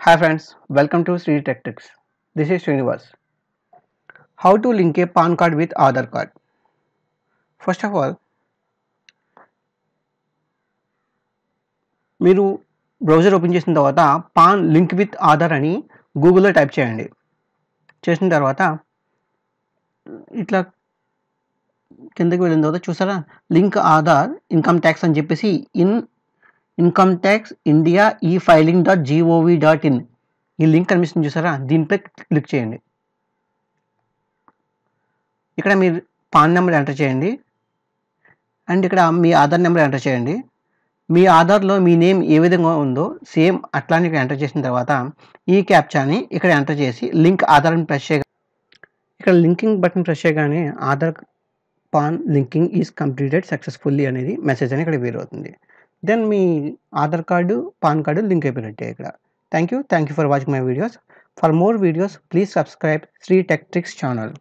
Hi friends, welcome to Sri Tech Tricks. This is Srinivas. How to link a PAN card with Aadhaar card? First of all, మీరు browser open చేసిన తర్వాత pan link with Aadhaar అని గూగుల్లో type చేయండి. చేసిన తర్వాత ఇట్లా కిందకి వెళ్ళిన తర్వాత చూసారా లింక్ ఆధార్ ఇన్కమ్ ట్యాక్స్ అని చెప్పేసి ఇన్కమ్ ట్యాక్స్ ఇండియా e-filing.gov.in ఈ లింక్ కనిపిస్తుంది చూసారా, దీనిపై క్లిక్ చేయండి. ఇక్కడ మీరు పాన్ నెంబర్ ఎంటర్ చేయండి అండ్ ఇక్కడ మీ ఆధార్ నెంబర్ ఎంటర్ చేయండి. మీ ఆధార్లో మీ నేమ్ ఏ విధంగా ఉందో సేమ్ అట్లానే ఇక్కడ ఎంటర్ చేసిన తర్వాత ఈ క్యాప్చాని ఇక్కడ ఎంటర్ చేసి లింక్ ఆధార్ని ప్రెస్ చేయగా ఇక్కడ లింకింగ్ బటన్ ప్రెస్ చేయగానే Aadhaar PAN linking is completed successfully అనేది మెసేజ్ అని ఇక్కడ వేరు అవుతుంది. దెన్ మీ Aadhaar card PAN card link అయిపోయినట్టే ఇక్కడ. Thank you for watching my videos. For more videos please subscribe Shri tech tricks channel.